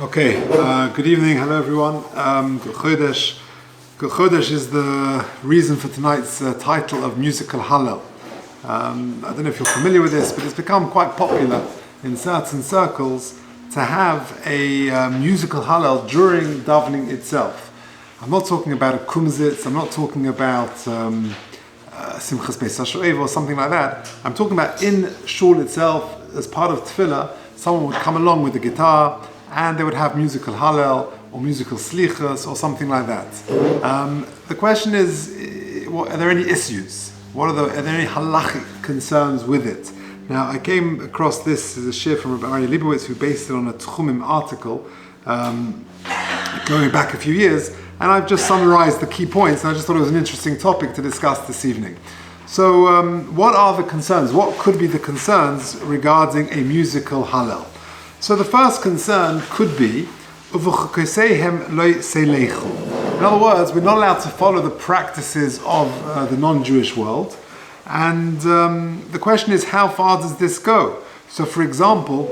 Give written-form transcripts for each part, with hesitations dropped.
Okay, good evening, hello everyone. Good Chodesh. Good Chodesh is the reason for tonight's title of musical Hallel. I don't know if you're familiar with this, but it's become quite popular in certain circles to have a musical Hallel during davening itself. I'm not talking about a kumzitz, I'm not talking about Simchas Beis HaShoev or something like that. I'm talking about in shul itself, as part of tefillah, someone would come along with a guitar and they would have musical Hallel or musical slichas or something like that. The question is, are there any issues? Are there any halachic concerns with it? Now, I came across this as a shiur from Rabbi Leibowitz, who based it on a Tchumim article going back a few years, and I've just summarized the key points, and I just thought it was an interesting topic to discuss this evening. So, what are the concerns? What could be the concerns regarding a musical Hallel? So the first concern could be, in other words, we're not allowed to follow the practices of the non-Jewish world. And the question is, how far does this go? So, for example,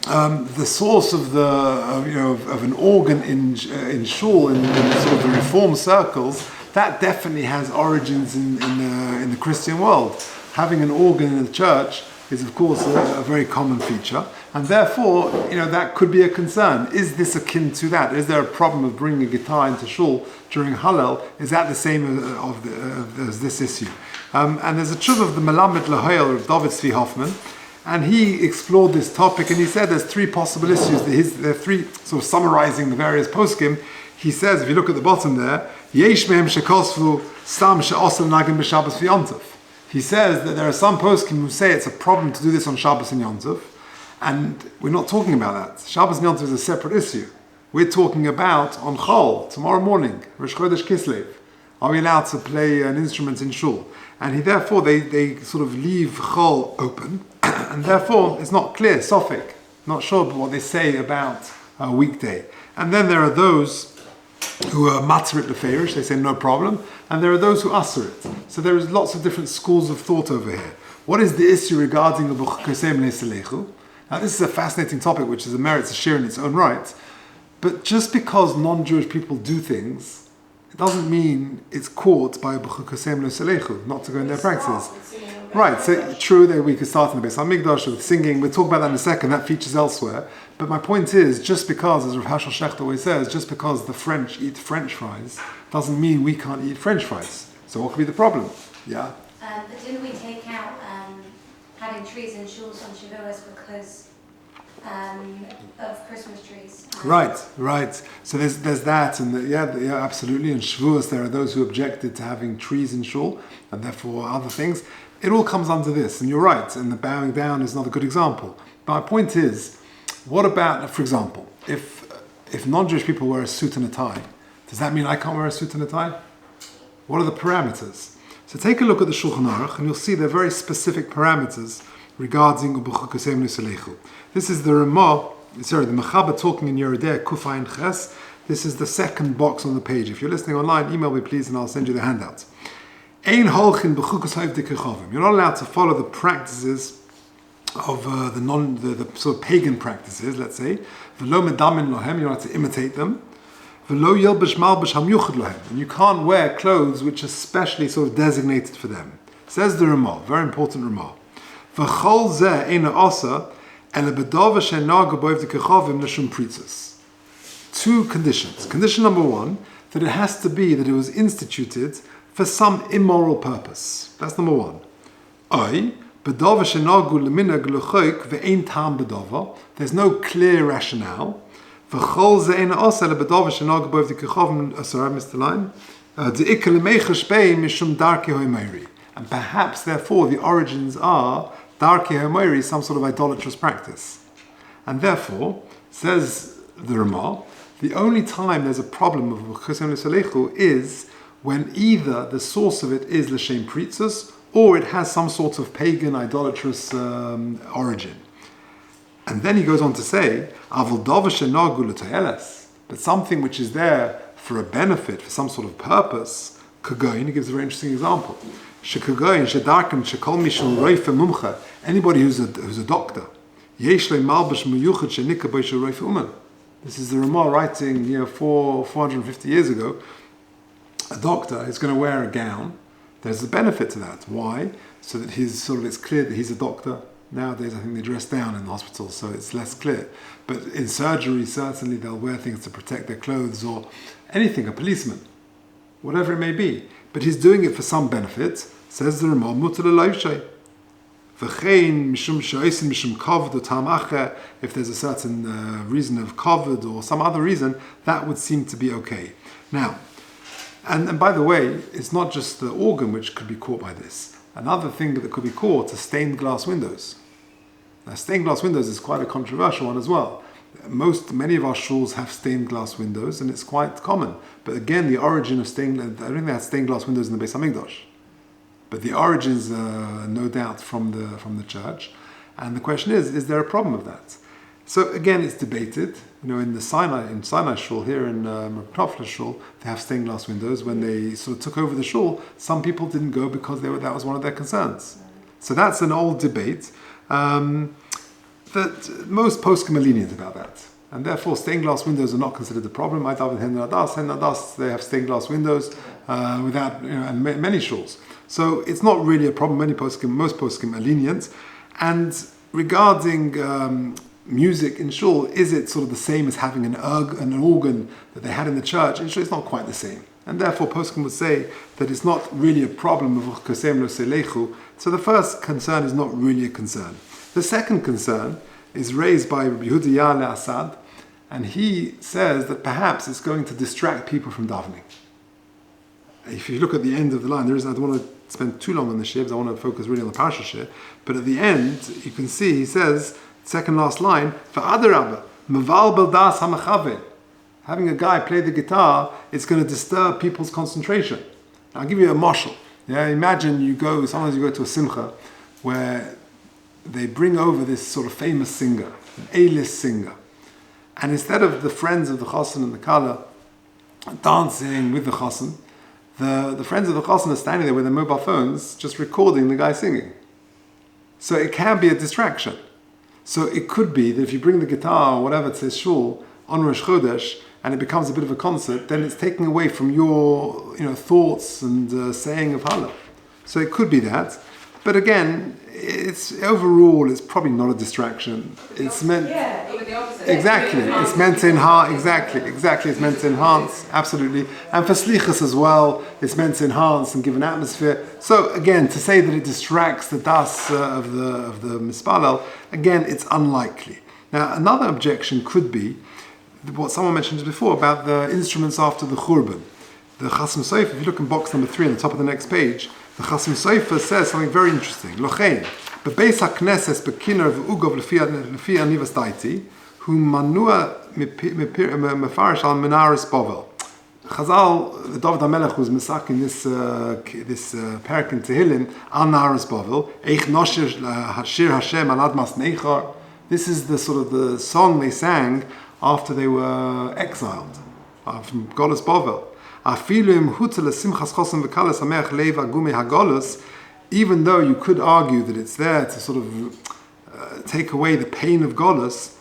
the source of of an organ in shul, in sort of the Reform circles, that definitely has origins in the Christian world. Having an organ in the church is, of course, a very common feature, and therefore, that could be a concern. Is this akin to that? Is there a problem of bringing a guitar into shul during Hallel? Is that the same as this issue? And there's a tshuva of the Melamed Lahoyel of David Tzvi Hoffman, and he explored this topic, and he said there's three possible issues. There are three, sort of summarizing the various poskim. He says, if you look at the bottom there, Yesh mehem shekosvu stam she'osel nagin b'Shabbos v'Yontif. He says that there are some poskim who say it's a problem to do this on Shabbos and Yom Tov, and we're not talking about that. Shabbos and Yom Tov is a separate issue. We're talking about on Chol, tomorrow morning, Rosh Chodesh Kislev. Are we allowed to play an instrument in shul? And therefore they sort of leave Chol open, and therefore it's not clear, sophic, not sure what they say about a weekday. And then there are those who are matzrit leferish, they say no problem, and there are those who usher it. So there is lots of different schools of thought over here. What is the issue regarding the b'chukosem le'selechu? Now this is a fascinating topic which is a merits shiur in its own right, but just because non-Jewish people do things, it doesn't mean it's caught by b'chukosem le'selechu, not to go in their practices. Right, so true that we could start in the Beis HaMikdash with singing, we'll talk about that in a second, that features elsewhere. But my point is, just because, as Rav Hershel Shechter always says, just because the French eat French fries, doesn't mean we can't eat French fries. So what could be the problem? Yeah? But didn't we take out having trees in shuls on Shavuos because of Christmas trees? Right. So there's that, and absolutely. In Shavuos, there are those who objected to having trees in shul, and therefore other things. It all comes under this, and you're right, and the bowing down is not a good example. But my point is, what about, for example, if non-Jewish people wear a suit and a tie, does that mean I can't wear a suit and a tie? What are the parameters? So take a look at the Shulchan Aruch, and you'll see there are very specific parameters regarding u'b'chukosem le'selechu. This is the Mechaber talking in Yerideh Kufayin Ches. This is the second box on the page. If you're listening online, email me please, and I'll send you the handout. Ein holchin b'chukos ha'ivdei kechavim. You're not allowed to follow the practices of the sort of pagan practices, let's say. V'lo medamin lohem, you're not to imitate them. V'lo yelbesh malbesh hamyuchad lohem, and you can't wear clothes which are specially sort of designated for them. Says the Ramah, very important Ramah. V'chol zeh eina asa ele bedava she'naga bo'ivdei kechavim l'shum pritzos. Two conditions. Condition number one, that it has to be that it was instituted for some immoral purpose. That's number one. There's no clear rationale. And perhaps, therefore, the origins are darkei homeiri, some sort of idolatrous practice. And therefore, says the Ramah, the only time there's a problem of b'chukosem le'selechu is when either the source of it is l'shem pritzos, or it has some sort of pagan, idolatrous origin. And then he goes on to say, but something which is there for a benefit, for some sort of purpose, he gives a very interesting example. Anybody who's a doctor, this This is the Ramah writing 450 years ago. A doctor is going to wear a gown. There's a benefit to that. Why? So that it's clear that he's a doctor. Nowadays, I think they dress down in the hospital, so it's less clear. But in surgery, certainly they'll wear things to protect their clothes or anything, a policeman, whatever it may be. But he's doing it for some benefit. Says the Ramah, mutar l'loivshei. V'chein mishum she'osin mishum kavod or tamacha. If there's a certain reason of kavod or some other reason, that would seem to be okay. Now, and by the way, it's not just the organ which could be caught by this. Another thing that could be caught are stained glass windows. Now, stained glass windows is quite a controversial one as well. Many of our shuls have stained glass windows, and it's quite common. But again, the origin of I don't think they had stained glass windows in the Beis Hamikdash. But the origins are no doubt from the church. And the question is there a problem with that? So again, it's debated. In the Sinai shul here in Knopfler shul, they have stained glass windows. When they sort of took over the shul, some people didn't go because that was one of their concerns. So that's an old debate. That most poskim are lenient about that. And therefore, stained glass windows are not considered a problem. I daven Hen Nadas, they have stained glass windows and many shuls. So it's not really a problem. Most poskim are lenient. And regarding music in shul, is it sort of the same as having an organ that they had in the church? In shul, it's not quite the same. And therefore, poskim would say that it's not really a problem of Kosem lo selechu. So the first concern is not really a concern. The second concern is raised by Rabbi Yehuda Yale Asad, and he says that perhaps it's going to distract people from davening. If you look at the end of the line, I don't want to spend too long on the shibs, I want to focus really on the parasha shir, but at the end, you can see, he says, second last line, V'adarabba, meval beldas hamachaveh. Having a guy play the guitar, it's going to disturb people's concentration. I'll give you a mashal. Imagine sometimes you go to a simcha, where they bring over this sort of famous singer, an A-list singer. And instead of the friends of the chassan and the kala dancing with the chassan, the friends of the chassan are standing there with their mobile phones just recording the guy singing. So it can be a distraction. So it could be that if you bring the guitar or whatever to shul on Rosh Chodesh and it becomes a bit of a concert, then it's taking away from your thoughts and saying of Hallel. So it could be that. But again, it's probably not a distraction. It's meant exactly. It's meant to enhance. Exactly. It's meant to enhance. Absolutely. And for slichus as well, it's meant to enhance and give an atmosphere. So again, to say that it distracts the das of the mispalel, again, it's unlikely. Now, another objection could be what someone mentioned before about the instruments after the churban. The Chasam Sofer, if you look in box number 3 on the top of the next page, the Chasam Sofer says something very interesting. Lochein, bebeis hakneses bekinner v'ugov lefi anivas daiti, hu manua mefarish al menaris bovel. Chazal, the David HaMelech who's misaking this parak in Tehillim, al naris bovel, eich noshir hashir Hashem al admas neichar. This is the sort of the song they sang after they were exiled from Golos Bovel. Even though you could argue that it's there to sort of take away the pain of Golos,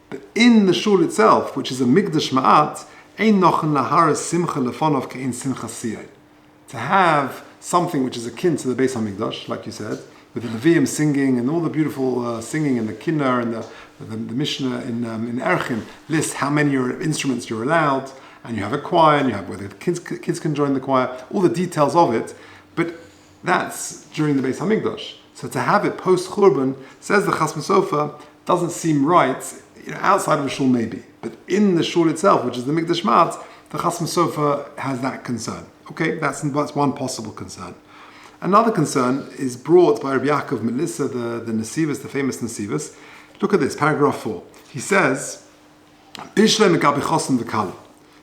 but in the shul itself, which is a Migdash Ma'at, to have something which is akin to the Beis HaMikdash, like you said, with the Levium singing and all the beautiful singing and the Kinnah and the Mishnah in Erchin lists how many instruments you're allowed, and you have a choir, and you have whether kids can join the choir, all the details of it, but that's during the Beis HaMikdash. So to have it post-Churban, says the Chasam Sofer, doesn't seem right, outside of the shul maybe, but in the shul itself, which is the Mikdash Ma'at, the Chasam Sofer has that concern. Okay, that's one possible concern. Another concern is brought by Rabbi Yaakov Melissa, the Nesivos, the famous Nesivos. Look at this, paragraph 4. He says, Bishlei megabi chosim v'kala,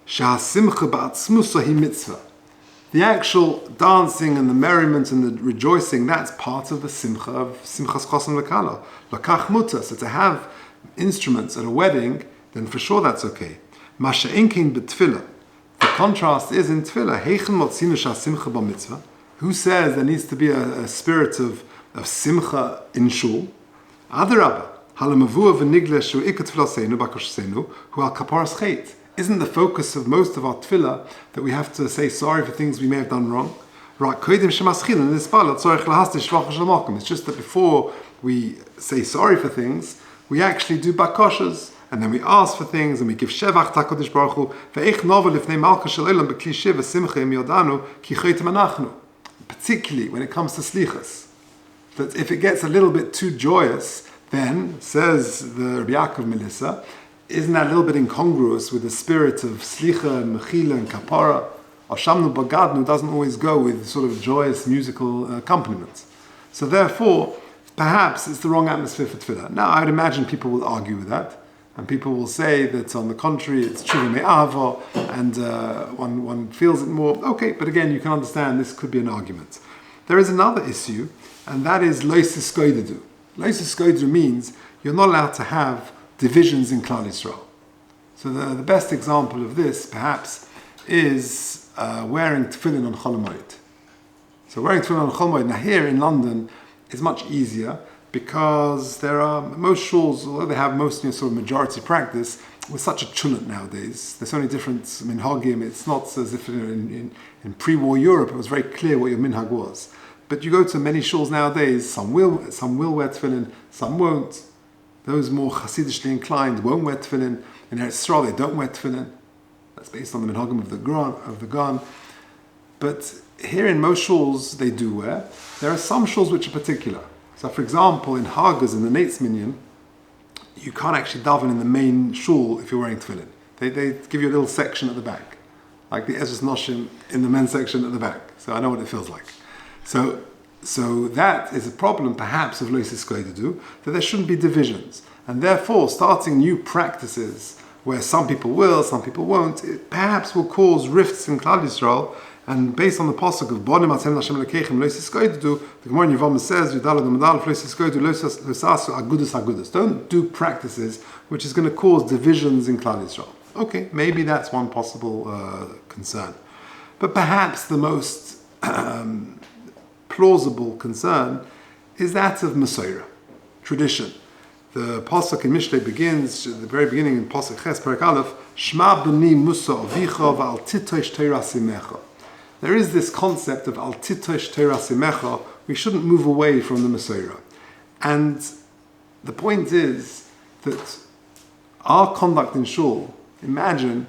shehasimcha ba'atzmusa hi mitzvah. The actual dancing and the merriment and the rejoicing, that's part of the simcha of simchas chosim v'kala. Lakach muta, so to have instruments at a wedding, then for sure that's okay. Masha inkin b'tfilah. The contrast is in tfilah, heichen motzinu shehasimcha ba'mitzvah. Who says there needs to be a spirit of simcha in shul? Adarabba, Isn't the focus of most of our tefillah that we have to say sorry for things we may have done wrong? It's just that before we say sorry for things, we actually do bakoshas, and then we ask for things, and we give shevach HaKadosh Baruch Hu. Particularly when it comes to slichas, that if it gets a little bit too joyous, then, says the Rabbi Yaakov Melissa, isn't that a little bit incongruous with the spirit of slicha and mechila and kapara? Ashamnu bagadnu doesn't always go with sort of joyous musical accompaniments. So therefore, perhaps it's the wrong atmosphere for tefillah. Now, I would imagine people will argue with that, and people will say that on the contrary, it's tshuva me'ava, and one feels it more. Okay, but again, you can understand this could be an argument. There is another issue, and that is loisis goidedu. Loisis goidedu means you're not allowed to have divisions in Klal Yisrael. So the best example of this, perhaps, is wearing tefillin on Chol Hamoed. So wearing tefillin on Chol Hamoed, now here in London, is much easier because there are most shuls, although they have mostly sort of majority practice, with such a chulant nowadays. There's so many different minhagim. It's not as if in pre-war Europe it was very clear what your minhag was. But you go to many shuls nowadays, some will wear tefillin, some won't. Those more Hasidishly inclined won't wear tefillin. In Eretz Yisrael they don't wear tefillin. That's based on the minhagim of the Gan. But here in most shuls they do wear. There are some shuls which are particular. So for example, in Hagas, in the Nates Minyan, you can't actually daven in the main shul if you're wearing tefillin. They give you a little section at the back, like the Ezras Noshim in the men's section at the back. So I know what it feels like. So that is a problem perhaps of Loisis Goidedu, that there shouldn't be divisions. And therefore, starting new practices where some people will, some people won't, it perhaps will cause rifts in Klal Yisrael. And based on the pasuk of Bonim Atem Hashem Elokeichem Loisis Goidedu, the Gemara in Yevamah says, Yudalad Umadal Loisis Goidedu Loisasu Agudus. Don't do practices which is going to cause divisions in Klal Yisrael. Okay, maybe that's one possible concern. But perhaps the most plausible concern is that of Masorah, tradition. The pasuk in Mishlei begins at the very beginning in pasuk Ches Perek Aleph, Shma b'ni Musa avicha v'al titosh Torah simecha. There is this concept of al titosh Torah simecha. We shouldn't move away from the Masorah, and the point is that our conduct in shul. Imagine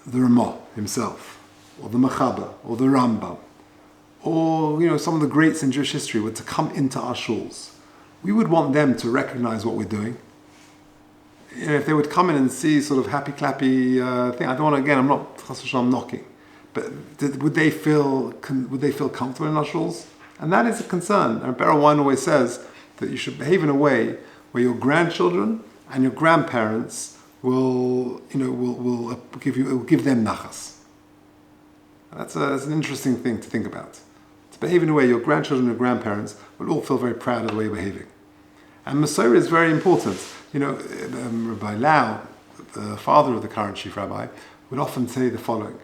the Ramah himself, or the Mechaber, or the Rambam, or some of the greats in Jewish history were to come into our shuls. We would want them to recognize what we're doing. If they would come in and see sort of happy clappy thing, I don't want to, again, I'm not I'm knocking, but would they feel comfortable in our shuls? And that is a concern. And Beryl Wine always says that you should behave in a way where your grandchildren and your grandparents will give them nachas. That's an interesting thing to think about. To behave in a way your grandchildren and grandparents will all feel very proud of the way you're behaving. And Masorah is very important. Rabbi Lau, the father of the current chief rabbi, would often say the following.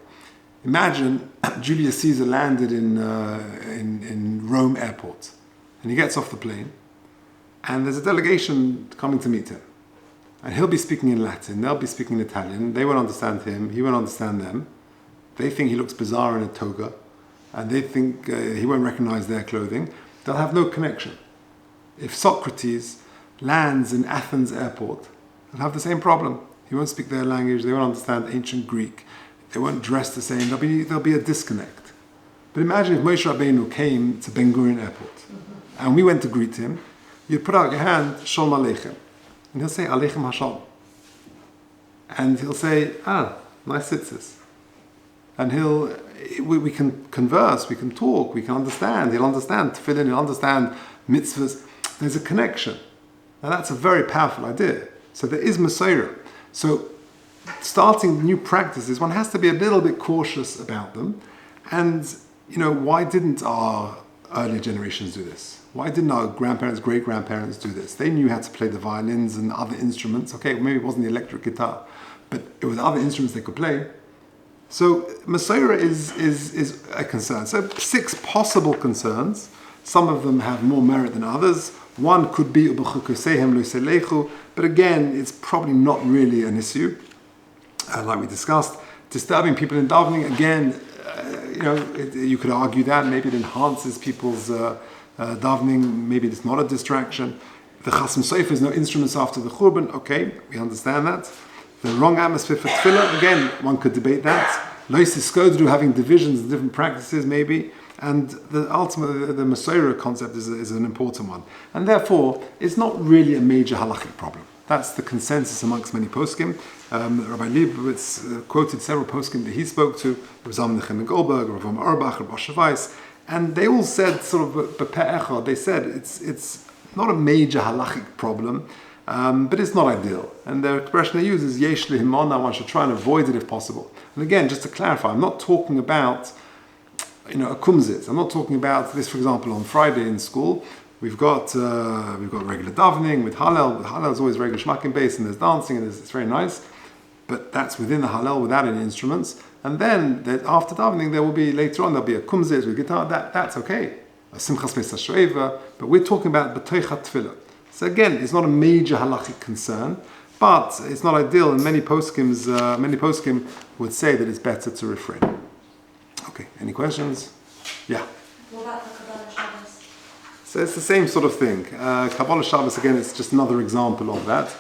Imagine Julius Caesar landed in Rome airport, and he gets off the plane, and there's a delegation coming to meet him. And he'll be speaking in Latin, they'll be speaking in Italian, they won't understand him, he won't understand them. They think he looks bizarre in a toga, and they think he won't recognize their clothing. They'll have no connection. If Socrates lands in Athens airport, they'll have the same problem. He won't speak their language, they won't understand ancient Greek, they won't dress the same, there'll be a disconnect. But imagine if Moshe Rabbeinu came to Ben Gurion airport, and we went to greet him, you'd put out your hand, Shalom Aleichem. And he'll say, Aleichem Hashalom. And he'll say, nice tzitzis. And we can converse, we can talk, we can understand. He'll understand tefillin, he'll understand mitzvahs. There's a connection. Now that's a very powerful idea. So there is Masorah. So starting new practices, one has to be a little bit cautious about them. And, why didn't our earlier generations do this? Why didn't our grandparents, great-grandparents do this? They knew how to play the violins and other instruments. Okay, maybe it wasn't the electric guitar, but it was other instruments they could play. So Masorah is a concern. So 6 possible concerns. Some of them have more merit than others. One could be but again, it's probably not really an issue. Like we discussed, disturbing people in davening, again, you could argue that maybe it enhances people's davening, maybe it's not a distraction. The chasm sofer is no instruments after the churban, okay, we understand that. The wrong atmosphere for tefillah, again, one could debate that. Lois iskodru, having divisions and different practices, maybe. And ultimately, the Masorah concept is an important one. And therefore, it's not really a major halachic problem. That's the consensus amongst many poskim. Rabbi Leibowitz quoted several poskim that he spoke to, Rabbi Zalman Golker, Rabbi Auerbach, Rabbi Weiss, and they all said sort of b'peh echad, they said it's not a major halachic problem, but it's not ideal. And the expression they use is yesh lehimona, one should try and avoid it if possible. And again, just to clarify, I'm not talking about a kumzit. I'm not talking about this, for example, on Friday in school. We've got regular davening with Hallel. Hallel is always regular shmakim base, and there's dancing, and it's very nice. But that's within the Hallel without any instruments. And then after davening, later on there'll be a kumzit with guitar. That's okay. A simchas beis hashoeva. But we're talking about b'toichat tefillah. So again, it's not a major halachic concern, but it's not ideal. And many poskim would say that it's better to refrain. Okay, any questions? Yeah. What about the Kabbalah Shabbos? So it's the same sort of thing. Kabbalah Shabbos, again, it's just another example of that.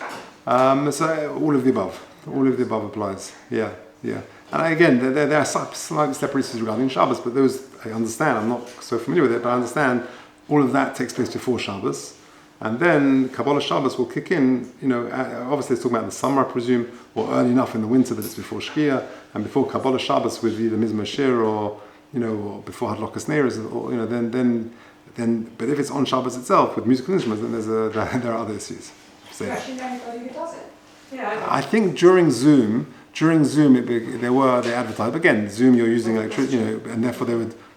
So all of the above. All of the above applies. Yeah. And again, there are slightly separate issues regarding Shabbos, but those, I understand, I'm not so familiar with it, but I understand all of that takes place before Shabbos. And then Kabbalah Shabbos will kick in, obviously it's talking about the summer, I presume, or early enough in the winter that it's before Shkia, and before Kabbalah Shabbos with either Mizmor Shir or before Hadlokas Neiros, or then, but if it's on Shabbos itself with musical instruments, then there are other issues. So, Actually, anybody who does it. Yeah. I think during Zoom, they advertised. Again, Zoom you're using electricity, and therefore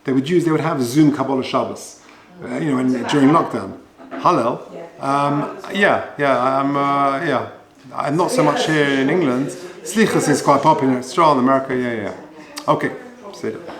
they would have Zoom Kabbalah Shabbos, during lockdown. Hallel. I'm not so much here in England. Slichas is quite popular. It's strong in America. Yeah. Okay, say that.